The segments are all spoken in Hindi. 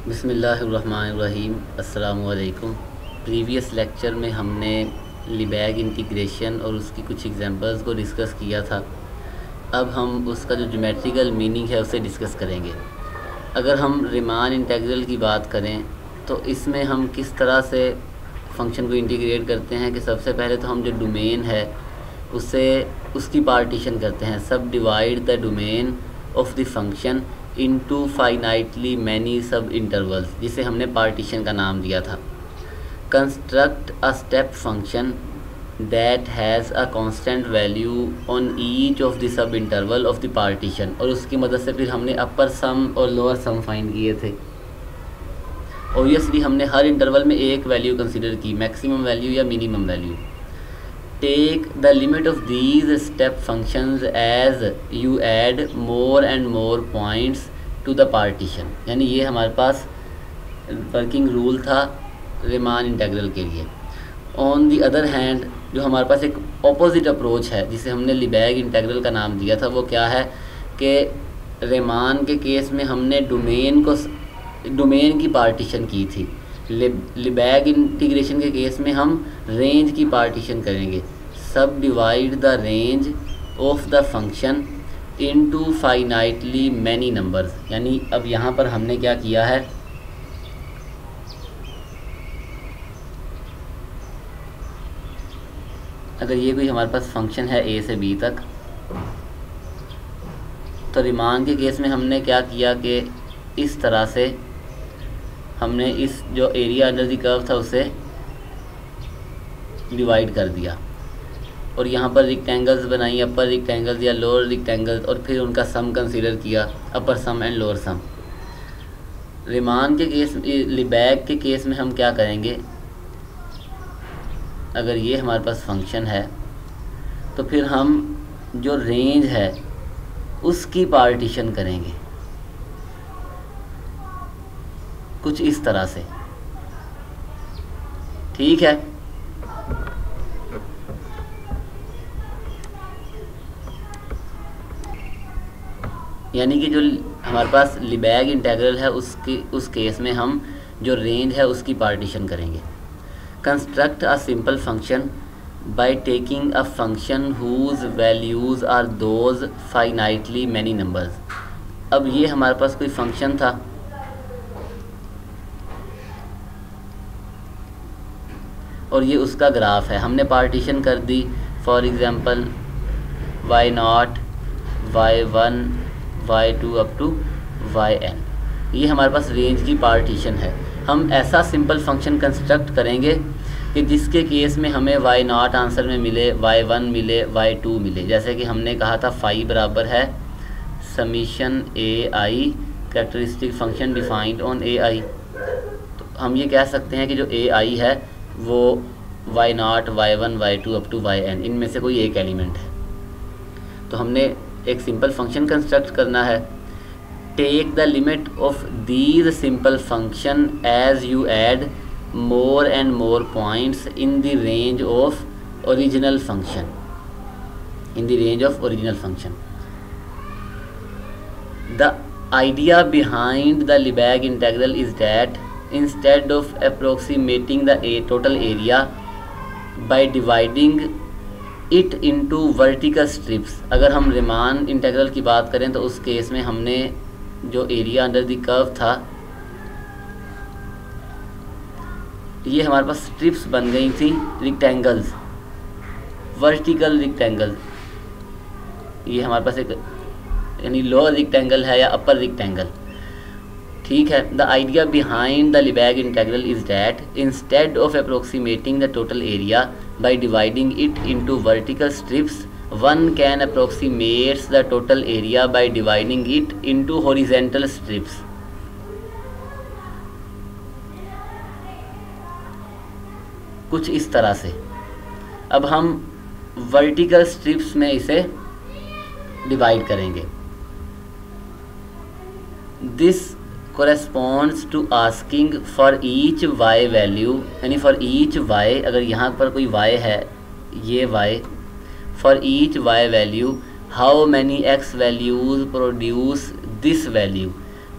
बिस्मिल्लाहिर्रहमानिर्रहीम। अस्सलामु अलैकुम। प्रीवियस लेक्चर में हमने लिबैग इंटीग्रेशन और उसकी कुछ एग्जांपल्स को डिस्कस किया था। अब हम उसका जो ज्योमेट्रिकल मीनिंग है उसे डिस्कस करेंगे। अगर हम रीमान इंटीग्रल की बात करें तो इसमें हम किस तरह से फ़ंक्शन को इंटीग्रेट करते हैं कि सबसे पहले तो हम जो डोमेन है उसे उसकी पार्टीशन करते हैं। सब divide the domain of the function into finitely many सब इंटरवल्स, जिसे हमने पार्टीशन का नाम दिया था। Construct a step function that has a constant value on each of the sub interval of the partition, और उसकी मदद से फिर हमने अपर सम और लोअर सम फाइंड किए थे। ऑब्वियसली हमने हर इंटरवल में एक वैल्यू कंसीडर की, मैक्सिमम वैल्यू या minimum value. Take the limit of these step functions as you add more and more points to the partition, यानी ये हमारे पास वर्किंग रूल था रीमान इंटीग्रल के लिए। ऑन दी अदर हैंड जो हमारे पास एक ऑपोजिट अप्रोच है जिसे हमने लिबैग इंटीग्रल का नाम दिया था, वो क्या है कि रीमान के केस में हमने डोमेन की पार्टीशन की थी। लिबैग इंटीग्रेशन के केस में हम रेंज की पार्टीशन करेंगे। सब divide the range of the function into finitely many numbers, यानी अब यहाँ पर हमने क्या किया है, अगर ये कोई हमारे पास फंक्शन है ए से बी तक, तो रीमान के केस में हमने क्या किया कि इस तरह से हमने इस जो एरिया अंडर द कर्व था उसे डिवाइड कर दिया और यहाँ पर रेक्टेंगल्स बनाई, अपर रेक्टेंगल्स या लोअर रेक्टेंगल्स, और फिर उनका सम कंसीडर किया, अपर सम एंड लोअर सम। रीमान के केस, लिबैग के केस में हम क्या करेंगे, अगर ये हमारे पास फंक्शन है तो फिर हम जो रेंज है उसकी पार्टीशन करेंगे कुछ इस तरह से, ठीक है। यानी कि जो हमारे पास लिबैग इंटीग्रल है उस केस में हम जो रेंज है उसकी पार्टीशन करेंगे। Construct a simple function by taking a function whose values are those finitely many numbers. अब ये हमारे पास कोई फंक्शन था और ये उसका ग्राफ है, हमने पार्टीशन कर दी। For example y0, y1, y2 up to yn, ये हमारे पास रेंज की पार्टीशन है। हम ऐसा सिंपल फंक्शन कंस्ट्रक्ट करेंगे कि जिसके केस में हमें y0 आंसर में मिले, y1 मिले, y2 मिले। जैसे कि हमने कहा था फाई बराबर है summation ai characteristic function defined on ai, तो हम ये कह सकते हैं कि जो ai है वो y0, y1, y2 up to yn, इनमें से कोई एक एलिमेंट है। तो हमने एक सिंपल फंक्शन कंस्ट्रक्ट करना है। Take the limit of these simple function as you add more and more points in the range of original function, the idea behind the Lebesgue integral is that instead of approximating the total area by dividing it into vertical strips, अगर हम रीमान इंटीग्रल की बात करें तो उस केस में हमने जो एरिया अंडर द कर्व था, ये हमारे पास स्ट्रिप्स बन गई थी, रेक्टेंगल्स, वर्टिकल रेक्टेंगल। ये हमारे पास एक यानी लोअर रेक्टेंगल है या अपर रेक्टेंगल, ठीक है। The idea behind the Lebesgue integral is that instead of approximating the total area by dividing it into vertical strips, one can approximates the total area by dividing it into horizontal strips. कुछ इस तरह से। अब हम वर्टिकल स्ट्रिप्स में इसे डिवाइड करेंगे। This corresponds to asking for each y value, यानी for each y, अगर यहाँ पर कोई y है, ये y, for each y value how many x values produce this value,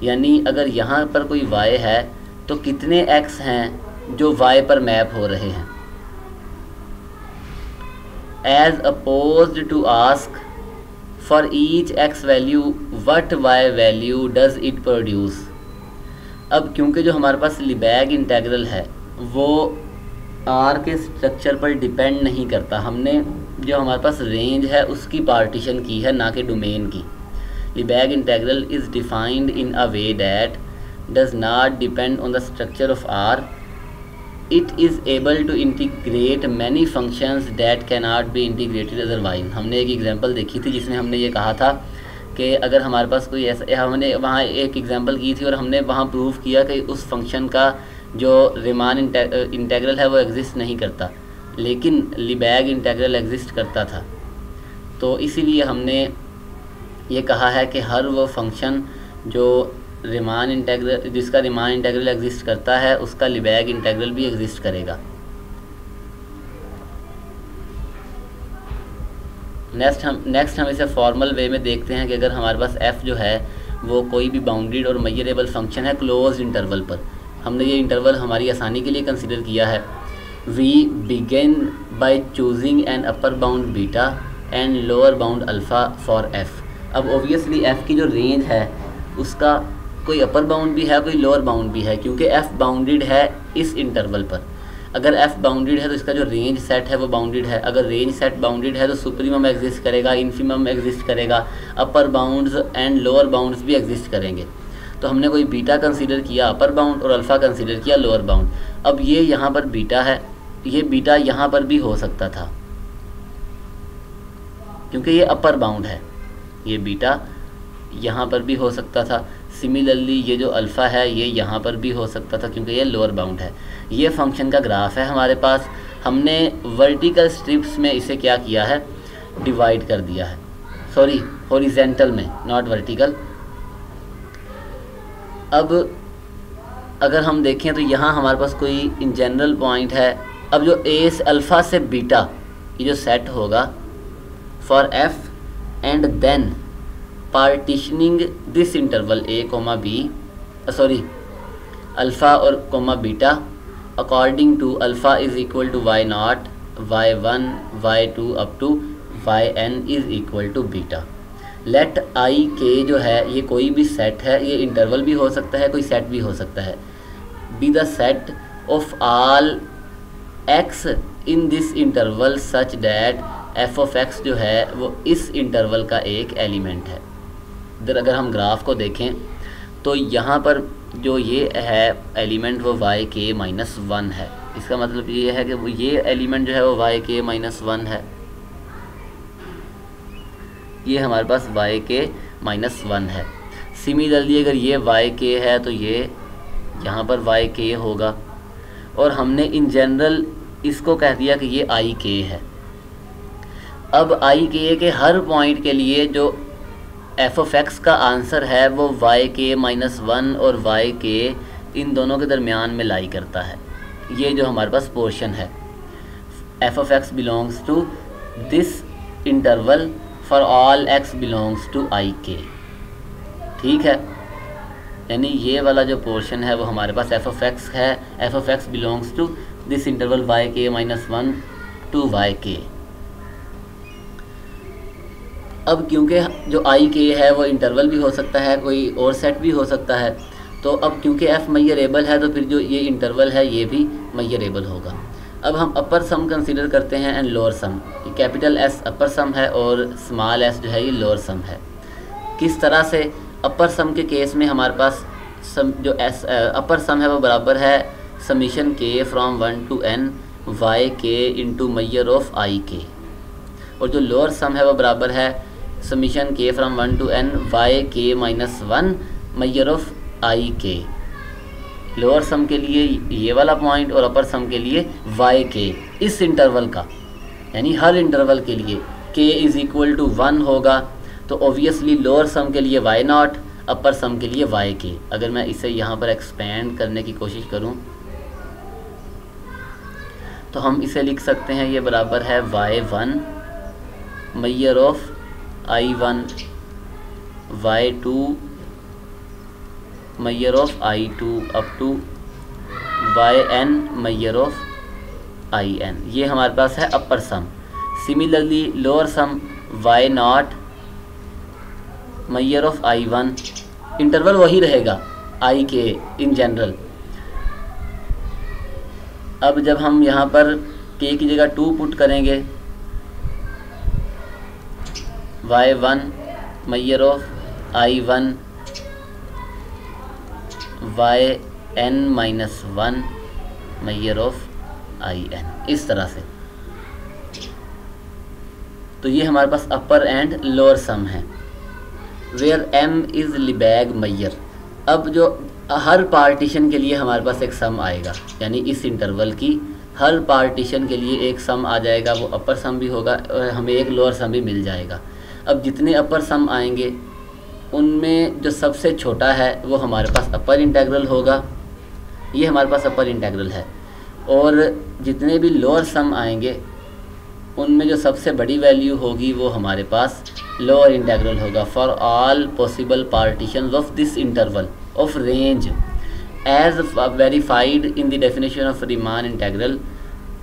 यानी अगर यहाँ पर कोई y है तो कितने x हैं जो y पर मैप हो रहे हैं, as opposed to ask for each x value what y value does it produce. अब क्योंकि जो हमारे पास लिबैग इंटेग्रल है वो r के स्ट्रक्चर पर डिपेंड नहीं करता, हमने जो हमारे पास रेंज है उसकी पार्टीशन की है, ना कि डोमेन की। Lebesgue integral is defined in a way that does not depend on the structure of r, it is able to integrate many functions that can not be integrated otherwise. हमने एक एग्जांपल देखी थी जिसमें हमने ये कहा था कि अगर हमारे पास कोई ऐसा, हमने वहाँ एक एग्जांपल की थी और हमने वहाँ प्रूव किया कि उस फंक्शन का जो रिमान इंटेग्रल है वो एग्जिस्ट नहीं करता, लेकिन लिबैग इंटेग्रल एग्जिस्ट करता था। तो इसीलिए हमने ये कहा है कि हर वो फंक्शन जो रिमान इंटेग्रल, जिसका रिमान इंटेग्रल एग्जिस्ट करता है, उसका लिबैग इंटेग्रल भी एग्जिस्ट करेगा। नेक्स्ट हम इसे फॉर्मल वे में देखते हैं कि अगर हमारे पास f जो है वो कोई भी बाउंडेड और मेजरेबल फंक्शन है क्लोज्ड इंटरवल पर, हमने ये इंटरवल हमारी आसानी के लिए कंसिडर किया है। We begin by choosing an upper bound beta and lower bound alpha for f। अब ओबियसली f की जो रेंज है उसका कोई अपर बाउंड भी है, कोई लोअर बाउंड भी है, क्योंकि f बाउंडेड है इस इंटरवल पर। अगर f बाउंडेड है तो इसका जो रेंज सेट है वो बाउंडेड है, अगर रेंज सेट बाउंडेड है तो सुप्रीमम एग्जिस्ट करेगा, इन्फीमम एग्जिस्ट करेगा, अपर बाउंड्स एंड लोअर बाउंड्स भी एग्जिस्ट करेंगे। तो हमने कोई बीटा कंसीडर किया अपर बाउंड और अल्फ़ा कंसीडर किया लोअर बाउंड। अब ये यहाँ पर बीटा है, ये बीटा यहाँ पर भी हो सकता था क्योंकि ये अपर बाउंड है, ये बीटा यहाँ पर भी हो सकता था। सिमिलरली ये जो अल्फ़ा है ये यहाँ पर भी हो सकता था क्योंकि ये लोअर बाउंड है। ये फंक्शन का ग्राफ है हमारे पास, हमने वर्टिकल स्ट्रिप्स में इसे क्या किया है, डिवाइड कर दिया है, सॉरी हॉरिजेंटल में, नॉट वर्टिकल। अब अगर हम देखें तो यहाँ हमारे पास कोई इन जनरल पॉइंट है। अब जो ए अल्फ़ा से बीटा ये जो सेट होगा for f and then partitioning this interval a comma B, sorry alpha और comma beta according to alpha is equal to y naught, y1, y2 up to yn is equal to beta. Let I K जो है ये कोई भी सेट है, ये इंटरवल भी हो सकता है, कोई सेट भी हो सकता है। Be the set of all x in this interval such that F of x जो है वो इस इंटरवल का एक एलिमेंट है। इधर अगर हम ग्राफ को देखें तो यहाँ पर जो ये है एलिमेंट वो वाई के माइनस वन है। इसका मतलब ये है कि वो ये एलिमेंट जो है वो वाई के माइनस वन है, ये हमारे पास वाई के माइनस वन है। सिमिलरली अगर ये वाई के है तो ये यहाँ पर वाई के होगा, और हमने इन जनरल इसको कह दिया कि ये आई के है। अब आई के हर पॉइंट के लिए जो एफ ऑफ एक्स का आंसर है वो वाई के माइनस वन और वाई के इन दोनों के दरमियान में लाई करता है। ये जो हमारे पास पोर्शन है, F of x belongs to this interval for all X belongs to I K, ठीक है। यानी ये वाला जो पोर्शन है वो हमारे पास एफ ऑफ एक्स है, F of x belongs to this interval y के माइनस वन टू वाई के। अब क्योंकि जो आई के है वो इंटरवल भी हो सकता है, कोई और सेट भी हो सकता है, तो अब क्योंकि एफ मेजरेबल है तो फिर जो ये इंटरवल है ये भी मेजरेबल होगा। अब हम अपर सम कंसीडर करते हैं and lower sum. Capital S upper sum है और स्मॉल एस जो है ये लोअर सम है। किस तरह से? अपर सम के केस में हमारे पास जो एस अपर सम है वो बराबर है समीशन के from 1 to n Y K into measure of I के, और जो लोअर सम है वो बराबर है समीशन के फ्रॉम 1 to n वाई के minus one measure of I के। लोअर सम के लिए ये वाला पॉइंट और अपर सम के लिए वाई के इस इंटरवल का, यानी हर इंटरवल के लिए k इज़ इक्वल टू 1 होगा। तो ओबियसली लोअर सम के लिए y नॉट, अपर सम के लिए वाई के। अगर मैं इसे यहाँ पर एक्सपेंड करने की कोशिश करूँ तो हम इसे लिख सकते हैं ये बराबर है y1 measure of i1 y2 measure of I two up to Y N measure of I N, ये हमारे पास है upper sum. Similarly lower sum Y naught measure of I one, interval वही रहेगा आई के इन जनरल। अब जब हम यहाँ पर के की जगह 2 पुट करेंगे, Y one measure of I one Y N minus one measure of I N, इस तरह से। तो ये हमारे पास अपर एंड लोअर सम है। Where M is Lebesgue measure. अब जो हर पार्टीशन के लिए हमारे पास एक सम आएगा, यानी इस इंटरवल की हर पार्टीशन के लिए एक सम आ जाएगा, वो अपर सम भी होगा और हमें एक लोअर सम भी मिल जाएगा। अब जितने अपर सम आएंगे उनमें जो सबसे छोटा है वो हमारे पास अपर इंटेग्रल होगा, ये हमारे पास अपर इंटेग्रल है। और जितने भी लोअर सम आएंगे उनमें जो सबसे बड़ी वैल्यू होगी वो हमारे पास लोअर इंटेग्रल होगा। For all possible partitions of this interval of range as verified in the definition of Riemann integral,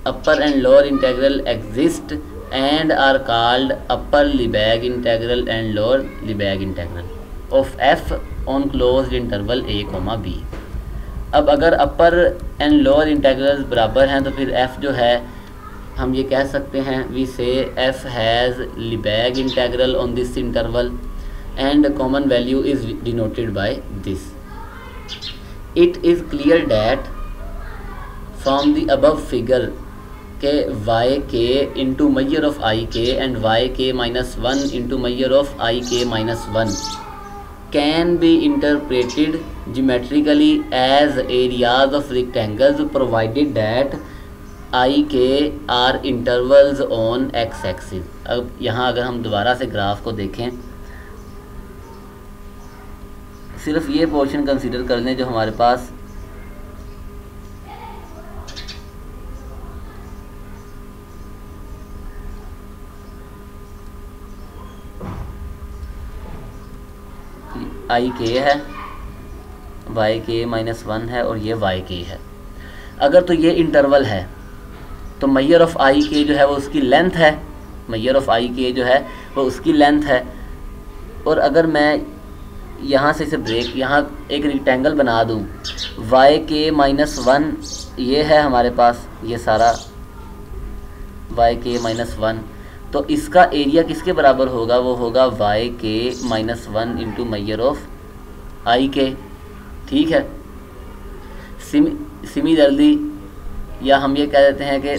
upper and lower integral exist and are called upper Lebesgue integral and lower Lebesgue integral of F on closed interval A comma B. अब अगर अपर एंड लोअर इंटेग्रल्स बराबर हैं तो फिर एफ जो है हम ये कह सकते हैं, we say F has Lebesgue integral on this interval and common value is denoted by this. It is clear that from the above figure के Y K into measure of I K and Y के minus one into measure of I K minus one can be interpreted geometrically as areas of rectangles provided that I के are intervals on x axis। अब यहाँ अगर हम दोबारा से ग्राफ को देखें, सिर्फ ये पोर्शन कंसीडर कर लें जो हमारे पास आई के है, वाई के माइनस वन है और ये वाई के है। अगर तो ये इंटरवल है तो मैयर ऑफ आई के जो है वो उसकी लेंथ है, मैयर ऑफ आई के जो है वो उसकी लेंथ है। और अगर मैं यहाँ से इसे ब्रेक, यहाँ एक रेक्टेंगल बना दूँ, वाई के माइनस वन ये है हमारे पास, ये सारा वाई के माइनस वन, तो इसका एरिया किसके बराबर होगा, वो होगा वाई के minus one into measure of I K. ठीक है। सिमिलरली या हम ये कह देते हैं कि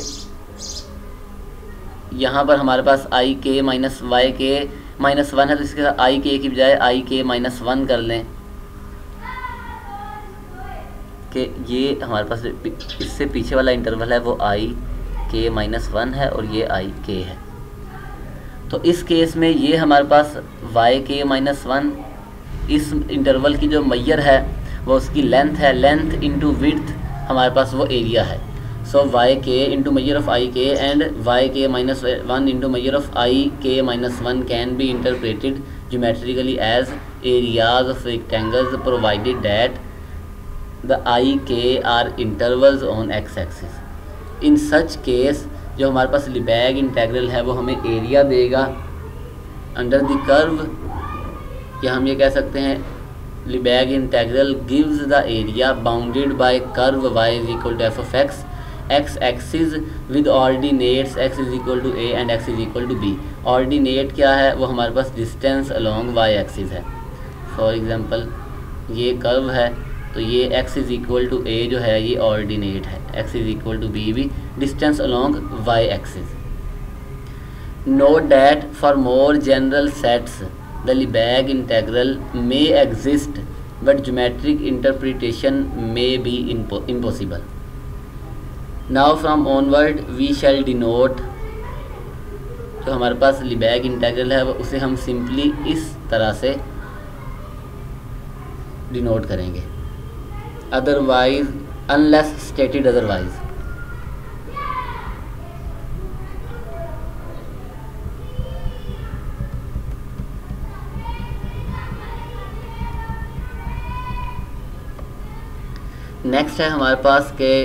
यहाँ पर हमारे पास आई के माइनस वाई के माइनस वन है, तो इसके साथ आई के की बजाय आई के माइनस वन कर लें कि ये हमारे पास इससे पीछे वाला इंटरवल है वो आई के माइनस वन है और ये आई के है। तो इस केस में ये हमारे पास वाई के माइनस वन इस इंटरवल की जो मैयर है वो उसकी लेंथ है, लेंथ इंटू विड्थ हमारे पास वो एरिया है। So Y K into measure of I K and Y के minus one into measure of I K minus one can be interpreted geometrically as areas of rectangles provided that the I K are intervals on X axis. In such case जो हमारे पास लिबैग इंटेग्रल है वो हमें एरिया देगा अंडर द कर्व, या हम ये कह सकते हैं Lebesgue integral gives the area bounded by curve y is equal to F of X axis with ordinates x is equal to a and x is equal to b। Ordinate क्या है, वो हमारे पास डिस्टेंस अलोंग y एक्सिस है। फॉर एग्जांपल ये कर्व है तो ये x is equal to a जो है ये ऑर्डिनेट है, x is equal to b भी distance along y axis. Note that for more general sets the Lebesgue integral may exist but geometric interpretation may be impossible. Now from onward we shall denote, जो हमारे पास Lebesgue इंटेग्रल है उसे हम सिंपली इस तरह से डिनोट करेंगे, otherwise unless stated otherwise. Next है हमारे पास के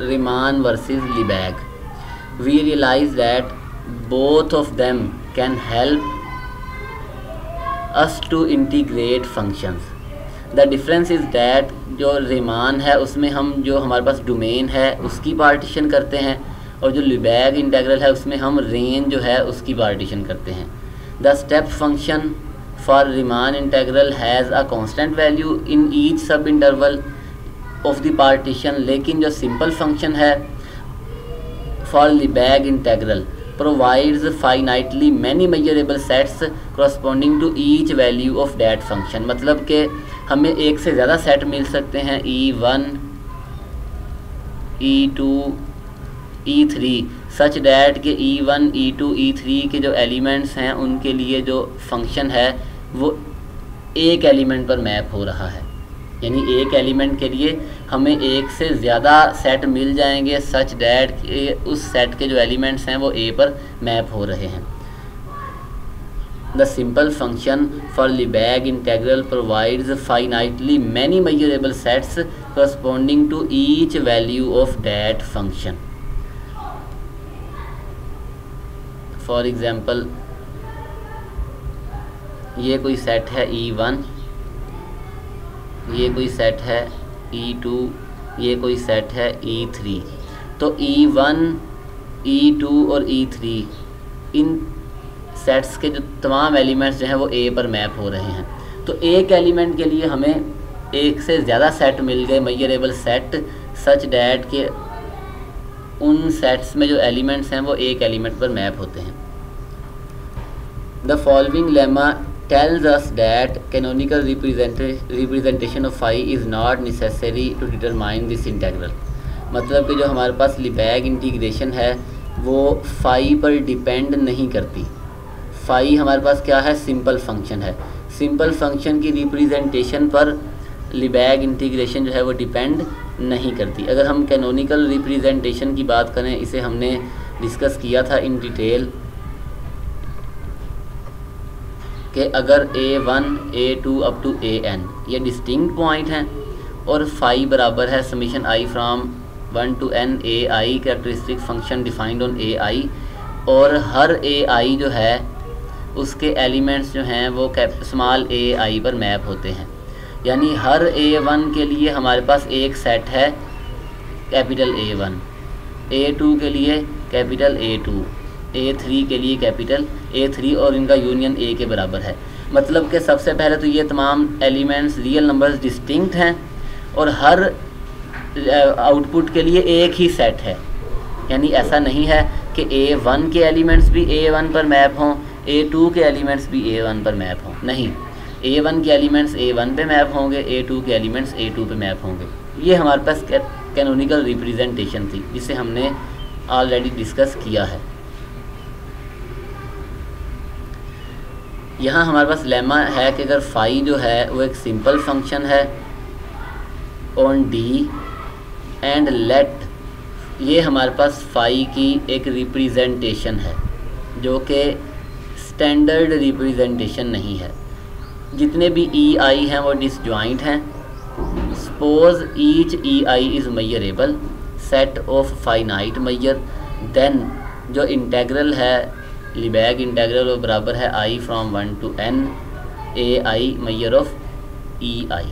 Riemann versus Lebesgue. We realize that both of them can help us to integrate functions. The difference is that जो रीमान है उसमें हम जो हमारे पास डोमेन है उसकी पार्टीशन करते हैं, और जो लिबैग इंटीग्रल है उसमें हम रेंज जो है उसकी पार्टीशन करते हैं। The step function for Riemann integral has a constant value in each sub interval of the partition, लेकिन जो सिंपल फंक्शन है for Lebesgue integral provides finitely many measurable sets corresponding to each value of that function। मतलब कि हमें एक से ज़्यादा सेट मिल सकते हैं E1, E2, E3 such that के E1, E2, E3 के जो एलिमेंट्स हैं उनके लिए जो फंक्शन है वो एक एलिमेंट पर मैप हो रहा है, यानी एक एलिमेंट के लिए हमें एक से ज़्यादा सेट मिल जाएंगे सच डैट के उस सेट के जो एलिमेंट्स हैं वो ए पर मैप हो रहे हैं। The simple function for Lebesgue integral provides finitely many measurable sets corresponding to each value of that function. For example ये कोई सेट है E1, ये कोई सेट है E2, ये कोई सेट है E3। तो E1, E2 और E3 इन सेट्स के जो तमाम एलिमेंट्स जो हैं वो A पर मैप हो रहे हैं। तो एक एलिमेंट के लिए हमें एक से ज़्यादा सेट मिल गए मेजरेबल सेट सच डैट के उन सेट्स में जो एलिमेंट्स हैं वो एक एलिमेंट पर मैप होते हैं। The following lemma tells us that canonical representation of phi is not necessary to determine this integral। मतलब कि जो हमारे पास लिबैग इंटीग्रेशन है वो फाई पर डिपेंड नहीं करती। फाई हमारे पास क्या है, सिंपल फंक्शन है। सिंपल फंक्शन की रिप्रेजेंटेशन पर लिबैग इंटीग्रेशन जो है वो डिपेंड नहीं करती। अगर हम कैनोनिकल रिप्रेजेंटेशन की बात करें, इसे हमने डिस्कस किया था इन डिटेल कि अगर A1, A2 up to AN ये डिस्टिंक्ट पॉइंट हैं और फाई बराबर है summation i from 1 to n AI characteristic function defined on AI, और हर AI जो है उसके एलिमेंट्स जो हैं वो स्मॉल AI पर मैप होते हैं। यानी हर A1 के लिए हमारे पास एक सेट है कैपिटल A1, A2 के लिए कैपिटल A2, A3 के लिए कैपिटल A3 और इनका यूनियन A के बराबर है। मतलब कि सबसे पहले तो ये तमाम एलिमेंट्स रियल नंबर्स डिस्टिंक्ट हैं और हर आउटपुट के लिए एक ही सेट है। यानी ऐसा नहीं है कि A1 के एलिमेंट्स भी A1 पर मैप हों, A2 के एलिमेंट्स भी A1 पर मैप हों। नहीं, A1 के एलिमेंट्स A1 पे मैप होंगे, A2 के एलिमेंट्स A2 पे मैप होंगे। ये हमारे पास कैनोनिकल रिप्रेजेंटेशन थी जिसे हमने ऑलरेडी डिस्कस किया है। यहाँ हमारे पास लेमा है कि अगर फाई जो है वो एक सिंपल फंक्शन है ऑन डी एंड लेट, ये हमारे पास फाई की एक रिप्रेजेंटेशन है जो कि स्टैंडर्ड रिप्रेजेंटेशन नहीं है। जितने भी ई आई हैं वो डिसजॉइंट हैं। Suppose each E I is measurable set of finite measure, then जो इंटेग्रल है लिबैग इंटीग्रल वो बराबर है i from 1 to n AI measure of EI।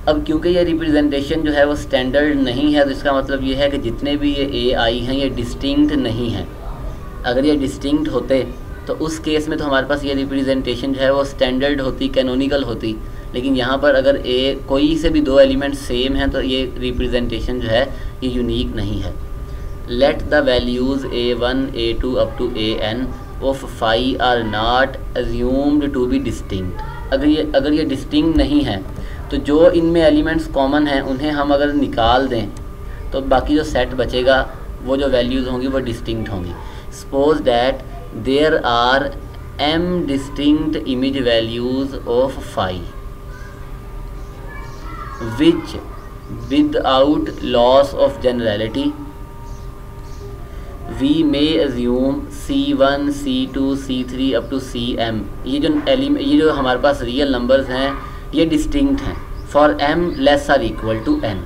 अब क्योंकि ये रिप्रेजेंटेशन जो है वो स्टैंडर्ड नहीं है तो इसका मतलब ये है कि जितने भी ये AI हैं ये डिस्टिंक्ट नहीं हैं। अगर ये डिस्टिंक्ट होते तो उस केस में तो हमारे पास ये रिप्रेजेंटेशन जो है वो स्टैंडर्ड होती, कैनोनिकल होती। लेकिन यहाँ पर अगर कोई से भी दो एलिमेंट सेम हैं तो ये रिप्रेजेंटेशन जो है ये यूनिक नहीं है। Let the values A1, A2 up to AN of phi are not assumed to be distinct। अगर ये डिस्टिंक्ट नहीं है तो जो इनमें एलिमेंट्स कॉमन हैं उन्हें हम अगर निकाल दें तो बाकी जो सेट बचेगा वो जो वैल्यूज़ होंगी वो डिस्टिंक्ट होंगी। Suppose that there are m distinct image values of phi which without loss of generality we may assume C1, C2, C3 up to Cm। ये जो हमारे पास रियल नंबर्स हैं ये डिस्टिंक्ट हैं for m less or equal to n।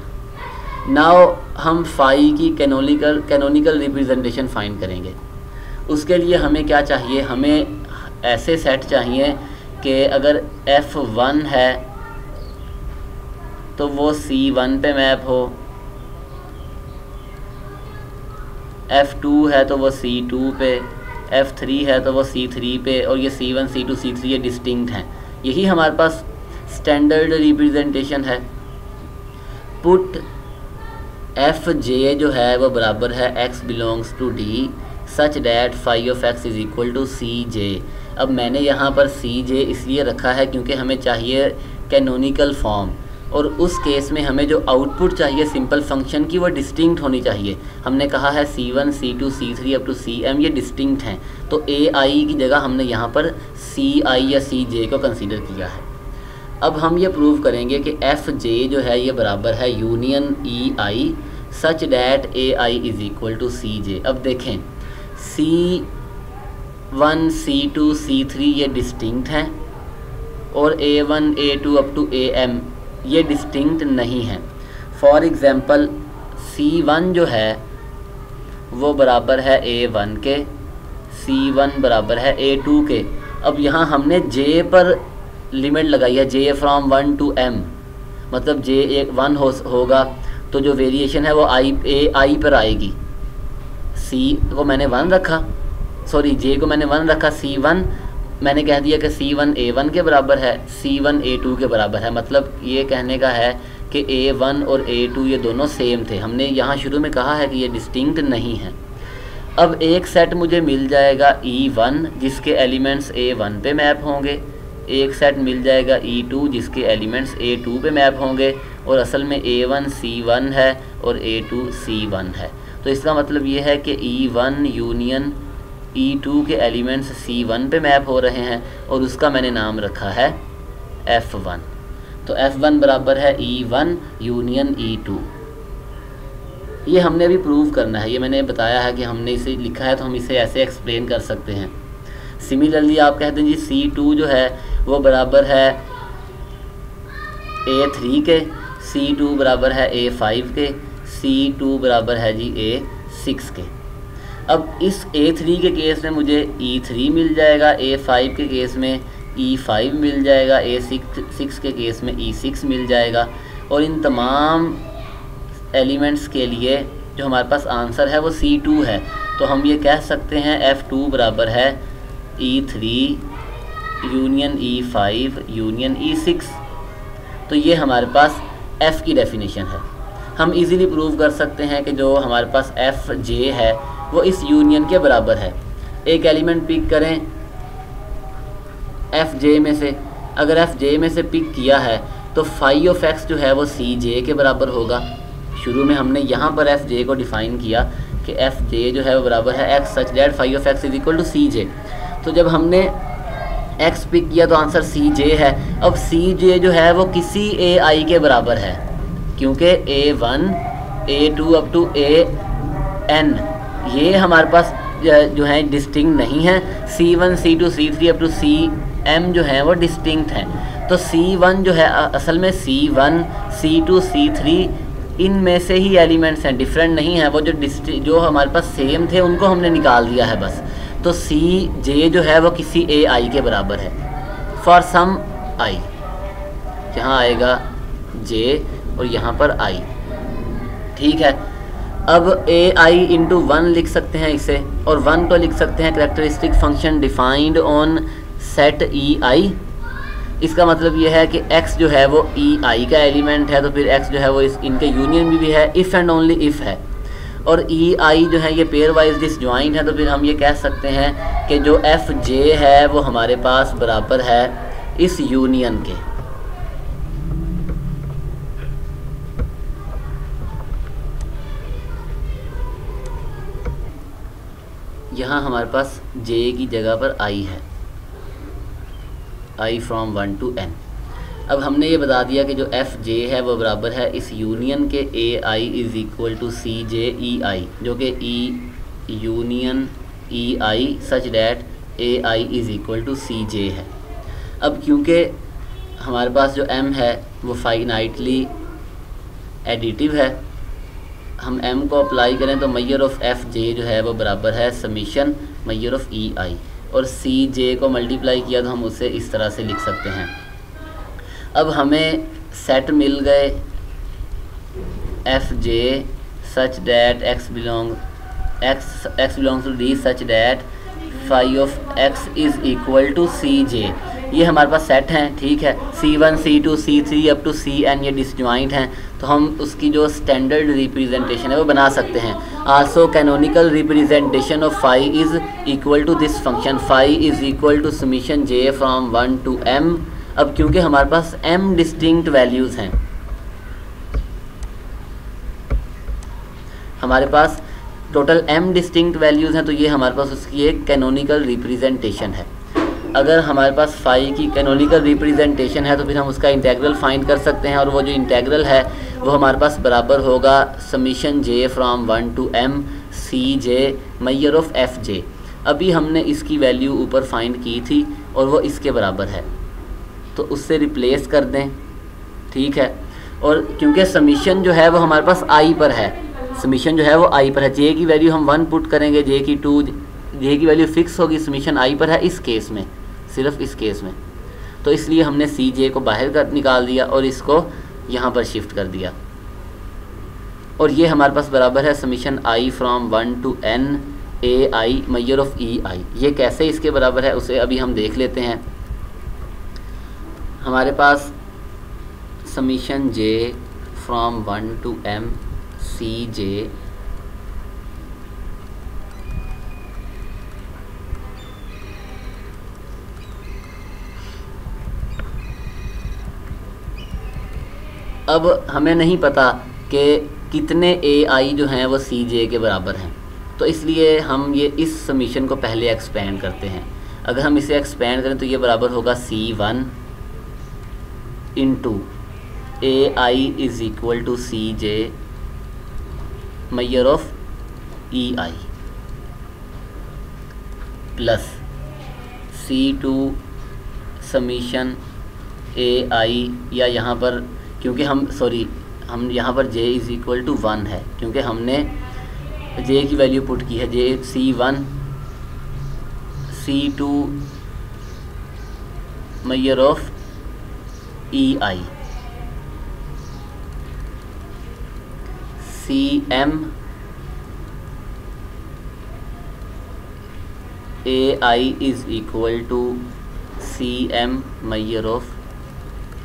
Now हम फाई की कैनोनिकल रिप्रेजेंटेशन फाइंड करेंगे। उसके लिए हमें क्या चाहिए, हमें ऐसे सेट चाहिए कि अगर f1 है तो वो c1 पे मैप हो, f2 है तो वो c2 पे, f3 है तो वो c3 पे, और ये c1 c2 c3 ये डिस्टिंक्ट हैं। यही हमारे पास स्टैंडर्ड रिप्रेजेंटेशन है। पुट एफ जे जो है वो बराबर है x belongs to d such that phi of x is equal to C J. अब मैंने यहाँ पर सी जे इसलिए रखा है क्योंकि हमें चाहिए कैनोनिकल फॉर्म, और उस केस में हमें जो आउटपुट चाहिए सिंपल फंक्शन की वो डिस्टिंक्ट होनी चाहिए। हमने कहा है c1 c2 c3 up to cm ये डिस्टिंक्ट हैं, तो ai की जगह हमने यहाँ पर ci या cj को कंसीडर किया है। अब हम ये प्रूव करेंगे कि एफ जे जो है ये बराबर है union E I such that A I is equal to C J. अब देखें C1 C2 C3 ये डिस्टिंक्ट हैं और A1 A2 up to AM ये डिस्टिंक्ट नहीं हैं। फॉर एग्ज़ाम्पल C1 जो है वो बराबर है A1 के, C1 बराबर है A2 के। अब यहाँ हमने J पर लिमिट लगाई है, J फ्रॉम 1 टू M, मतलब J 1 होगा तो जो वेरिएशन है वो I पर आएगी। C को मैंने 1 रखा, सॉरी J को मैंने 1 रखा, C1 मैंने कह दिया कि C1 A1 के बराबर है, C1 A2 के बराबर है। मतलब ये कहने का है कि A1 और A2 ये दोनों सेम थे। हमने यहाँ शुरू में कहा है कि ये डिस्टिंक्ट नहीं है। अब एक सेट मुझे मिल जाएगा E1 जिसके एलिमेंट्स A1 पे मैप होंगे, एक सेट मिल जाएगा E2 जिसके एलिमेंट्स A2 पे मैप होंगे, और असल में A1 C1 है और A2 C1 है। तो इसका मतलब ये है कि E1 यूनियन E2 के एलिमेंट्स C1 पे मैप हो रहे हैं, और उसका मैंने नाम रखा है F1। तो F1 बराबर है E1 यूनियन E2। ये हमने अभी प्रूव करना है, ये मैंने बताया है कि हमने इसे लिखा है तो हम इसे ऐसे एक्सप्लेन कर सकते हैं। सिमिलरली आप कहते हैं जी C2 जो है वो बराबर है A3 के, C2 बराबर है A5 के, C2 बराबर है जी A6 के। अब इस A3 के केस में मुझे E3 मिल जाएगा, A5 के केस में E5 मिल जाएगा, A6 के केस में E6 मिल जाएगा, और इन तमाम एलिमेंट्स के लिए जो हमारे पास आंसर है वो C2 है। तो हम ये कह सकते हैं F2 बराबर है E3 union E5 union E6। तो ये हमारे पास F की डेफिनेशन है। हम इजीली प्रूव कर सकते हैं कि जो हमारे पास एफ जे है वो इस यूनियन के बराबर है। एक एलिमेंट पिक करें एफ जे में से, अगर एफ जे में से पिक किया है तो फाई ऑफ एक्स जो है वो सी जे के बराबर होगा। शुरू में हमने यहाँ पर एफ जे को डिफ़ाइन किया कि एफ जे जो है वो बराबर है X such that phi of X is equal to C J. तो जब हमने एक्स पिक किया तो आंसर सी जे है। अब सी जे जो है वो किसी ए आई के बराबर है, क्योंकि A1 A2 up to AN ये हमारे पास जो है डिस्टिंक्ट नहीं है। C1 C2 C3 up to CM जो है वो डिस्टिंक्ट हैं। तो C1 जो है असल में C1 C2 C3 इनमें से ही एलिमेंट्स हैं, डिफरेंट नहीं है। वो जो हमारे पास सेम थे उनको हमने निकाल दिया है बस। तो CJ जो है वो किसी AI के बराबर है फॉर सम I, जहाँ आएगा J और यहाँ पर I, ठीक है। अब AI इंटू 1 लिख सकते हैं इसे, और 1 को लिख सकते हैं characteristic function defined on set EI। इसका मतलब ये है कि x जो है वो EI का एलिमेंट है, तो फिर x जो है वो इनके यूनियन में भी है, इफ़ एंड ओनली इफ़ है। और EI जो है ये पेयर वाइज डिसजॉइंट है, तो फिर हम ये कह सकते हैं कि जो FJ है वो हमारे पास बराबर है इस यूनियन के। यहाँ हमारे पास J की जगह पर I है, I फ्रॉम 1 टू N। अब हमने ये बता दिया कि जो FJ है वो बराबर है इस यूनियन के AI is equal to CJ EI, जो कि E union EI such that AI is equal to CJ है। अब क्योंकि हमारे पास जो M है वो फाइनाइटली एडिटिव है। हम m को अप्लाई करें तो मैयर ऑफ एफ जे जो है वो बराबर है समीशन मैयर ऑफ ई आई, और सी जे को मल्टीप्लाई किया तो हम उसे इस तरह से लिख सकते हैं। अब हमें सेट मिल गए F J such that x belongs to D such that phi of x is equal to C J. ये हमारे पास सेट हैं, ठीक है। C1 C2 C3 up to Cn ये डिसजॉइंट हैं, तो हम उसकी जो स्टैंडर्ड रिप्रेजेंटेशन है वो बना सकते हैं। Also canonical representation of phi is equal to this function phi is equal to summation j from 1 to m। अब क्योंकि हमारे पास m डिस्टिंक्ट वैल्यूज़ हैं, हमारे पास टोटल m डिस्टिंक्ट वैल्यूज़ हैं, तो ये हमारे पास उसकी एक कैनोनिकल रिप्रेजेंटेशन है। अगर हमारे पास फाई की कैनोनिकल रिप्रेजेंटेशन है तो फिर हम उसका इंटेग्रल फाइंड कर सकते हैं, और वो जो इंटेग्रल है वो हमारे पास बराबर होगा summation j from 1 to m C J measure of F J. अभी हमने इसकी वैल्यू ऊपर फाइंड की थी और वो इसके बराबर है, तो उससे रिप्लेस कर दें, ठीक है। और क्योंकि समीशन जो है वो हमारे पास आई पर है, समीशन जो है वो आई पर है, जे की वैल्यू हम 1 पुट करेंगे, जे की 2, जे की वैल्यू फिक्स होगी, समीशन आई पर है इस केस में, सिर्फ इस केस में। तो इसलिए हमने सी जे को बाहर कर निकाल दिया और इसको यहाँ पर शिफ्ट कर दिया, और ये हमारे पास बराबर है summation I from 1 to n A I measure of E I. ये कैसे इसके बराबर है उसे अभी हम देख लेते हैं। हमारे पास summation j from 1 to m C J अब हमें नहीं पता कि कितने ए आई जो हैं वो सी जे के बराबर हैं, तो इसलिए हम ये इस समीशन को पहले एक्सपेंड करते हैं। अगर हम इसे एक्सपेंड करें तो ये बराबर होगा C1 into A I is equal to C J measure of E I plus C2 summation A I, या यहाँ पर क्योंकि हम यहाँ पर j इज़ इक्वल टू 1 है, क्योंकि हमने j की वैल्यू पुट की है, j C1 C2 measure of E I CM A I is equal to CM measure of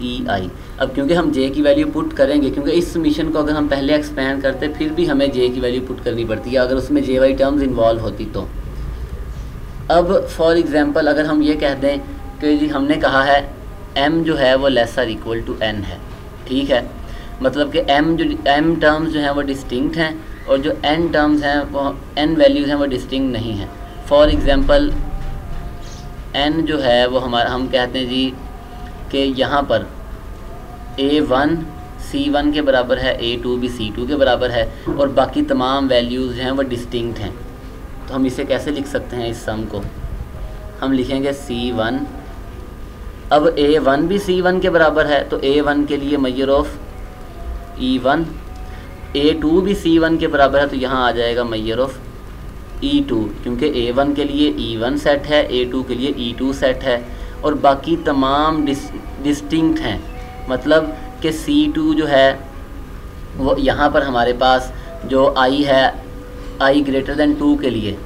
E I. अब क्योंकि हम j की वैल्यू पुट करेंगे, क्योंकि इस समीशन को अगर हम पहले एक्सपेंड करते फिर भी हमें j की वैल्यू पुट करनी पड़ती है अगर उसमें jy टर्म्स इन्वॉल्व होती तो। अब फॉर एग्ज़ाम्पल अगर हम ये कह दें कि जी हमने कहा है m जो है वो लेसर इक्वल टू n है, ठीक है, मतलब कि m टर्म्स जो हैं वो डिस्टिंक्ट हैं और जो n टर्म्स हैं वो n वैल्यूज़ हैं वो डिस्टिंक्ट नहीं हैं। फॉर एग्ज़ाम्पल n जो है वो हम कहते हैं जी कि यहाँ पर A1 C1 के बराबर है, A2 भी C2 के बराबर है, और बाकी तमाम वैल्यूज़ जो हैं वो डिस्टिंक्ट हैं। तो हम इसे कैसे लिख सकते हैं, इस सम को हम लिखेंगे C1। अब A1 भी C1 के बराबर है, तो A1 के लिए मैयर ऑफ E1, A2 भी C1 के बराबर है, तो यहाँ आ जाएगा मैयर ऑफ E2, क्योंकि A1 के लिए E1 सेट है, A2 के लिए E2 सेट है, और बाकी तमाम डिस्टिंक्ट हैं। मतलब कि C2 जो है वो यहाँ पर हमारे पास जो I है, I ग्रेटर दैन 2 के लिए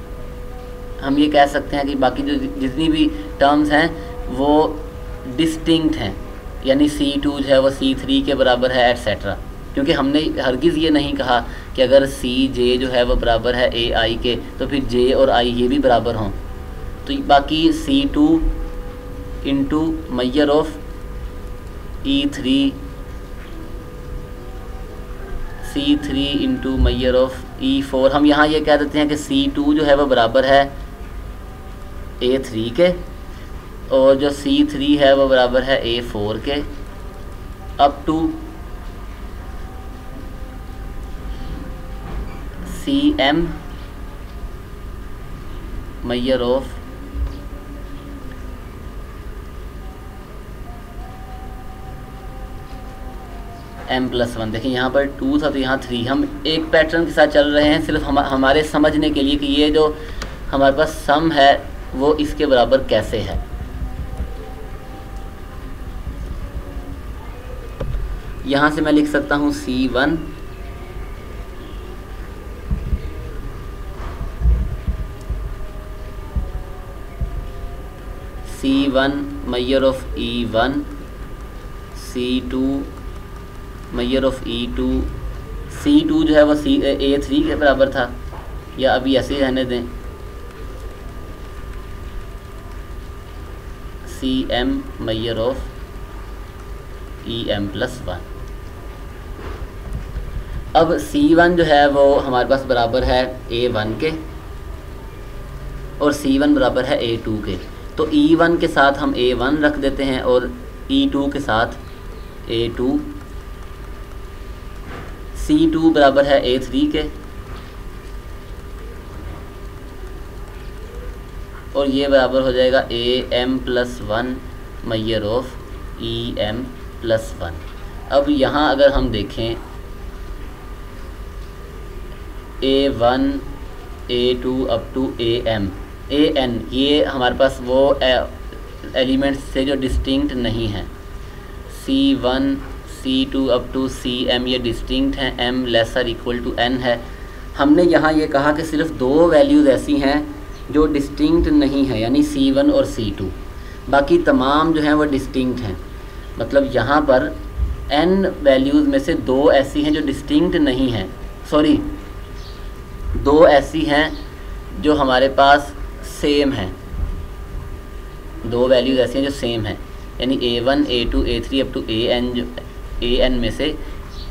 हम ये कह सकते हैं कि बाकी जो जितनी भी टर्म्स हैं वो डिस्टिंक्ट हैं, यानी C2 जो है वो C3 के बराबर है एट्सेट्रा। क्योंकि हमने हरगिज़ ये नहीं कहा कि अगर CJ जो है वो बराबर है AI के तो फिर J और I ये भी बराबर हों। तो बाकी C2 into measure of E3 C3 into measure of E4। हम यहाँ ये कह देते हैं कि C2 जो है वो बराबर है A3 के, और जो C3 है वो बराबर है A4 के, up to CM measure of m+1। देखिए यहाँ पर 2 था तो यहाँ 3। हम एक पैटर्न के साथ चल रहे हैं सिर्फ हमारे समझने के लिए कि ये जो हमारे पास सम है वो इसके बराबर कैसे है। यहाँ से मैं लिख सकता हूँ C1 measure of E1, C2 measure of E2। C2 जो है वो A3 के बराबर था, या अभी ऐसे ही रहने दें, CM मेजर ऑफ EM+1। अब C1 जो है वो हमारे पास बराबर है A1 के और C1 बराबर है A2 के। तो E1 के साथ हम A1 रख देते हैं और E2 के साथ A2। C2 बराबर है A3 के और ये बराबर हो जाएगा AM+1 मेजर ऑफ EM+1। अब यहाँ अगर हम देखें A1 A2 up to AM AN, ये हमारे पास वो एलिमेंट्स से जो डिस्टिंक्ट नहीं हैं। C1 C2 up to CM ये डिस्टिंक्ट हैं, M lesser equal to N है। हमने यहाँ ये कहा कि सिर्फ दो वैल्यूज़ ऐसी हैं जो डिस्टिंक्ट नहीं है, यानी C1 और C2, बाकी तमाम जो हैं वो डिस्टिंक्ट हैं। मतलब यहाँ पर N वैल्यूज़ में से दो ऐसी हैं जो डिस्टिंक्ट नहीं हैं, सॉरी दो ऐसी हैं जो हमारे पास सेम हैं, दो वैल्यूज़ ऐसी हैं जो सेम हैं, यानी A1 A2 A3 up to AN में से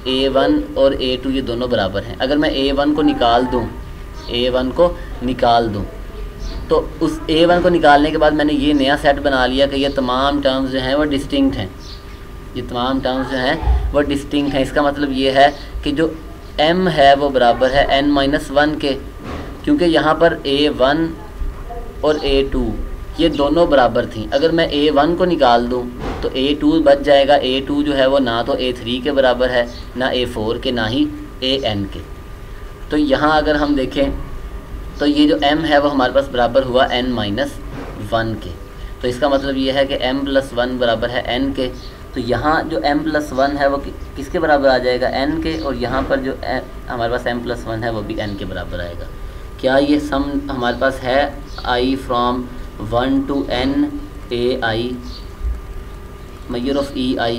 A1 और A2 ये दोनों बराबर हैं। अगर मैं A1 को निकाल दूँ तो उस A1 को निकालने के बाद मैंने ये नया सेट बना लिया कि ये तमाम टर्म्स जो हैं वो डिस्टिंक्ट हैं, ये तमाम टर्म्स जो हैं वो डिस्टिंक्ट हैं। इसका मतलब ये है कि जो M है वो बराबर है N-1 के, क्योंकि यहाँ पर A1 और A2 ये दोनों बराबर थी। अगर मैं A1 को निकाल दूँ तो A2 बच जाएगा। A2 जो है वो ना तो A3 के बराबर है, ना A4 के, ना ही AN के। तो यहाँ अगर हम देखें तो ये जो M है वो हमारे पास बराबर हुआ N-1 के। तो इसका मतलब ये है कि M+1 बराबर है N के। तो यहाँ जो M+1 है वो किसके बराबर आ जाएगा, N के, और यहाँ पर जो हमारे पास M+1 है वो भी N के बराबर आएगा। क्या ये सम हमारे पास है I from 1 to N AI measure of EI।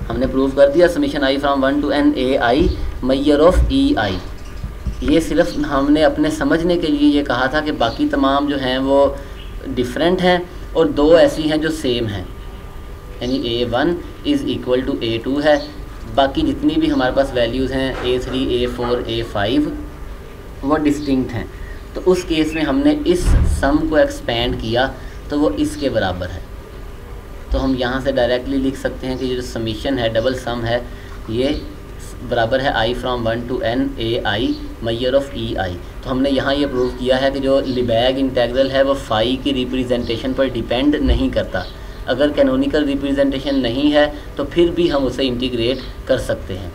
हमने प्रूव कर दिया summation I from 1 to N AI measure of EI। ये सिर्फ हमने अपने समझने के लिए ये कहा था कि बाकी तमाम जो हैं वो डिफरेंट हैं और दो ऐसी हैं जो सेम हैं, यानी A1 is equal to A2 है। बाकी जितनी भी हमारे पास वैल्यूज़ हैं A3 A4 A5 वो डिस्टिंक्ट हैं। तो उस केस में हमने इस सम को एक्सपेंड किया तो वो इसके बराबर है। तो हम यहाँ से डायरेक्टली लिख सकते हैं कि जो समीशन है, डबल सम है, ये बराबर है I from 1 to N AI measure of EI। तो हमने यहाँ ये प्रूव किया है कि जो लिबैग इंटेग्रल है वो फाई की रिप्रेजेंटेशन पर डिपेंड नहीं करता। अगर कैनोनिकल रिप्रेजेंटेशन नहीं है तो फिर भी हम उसे इंटीग्रेट कर सकते हैं।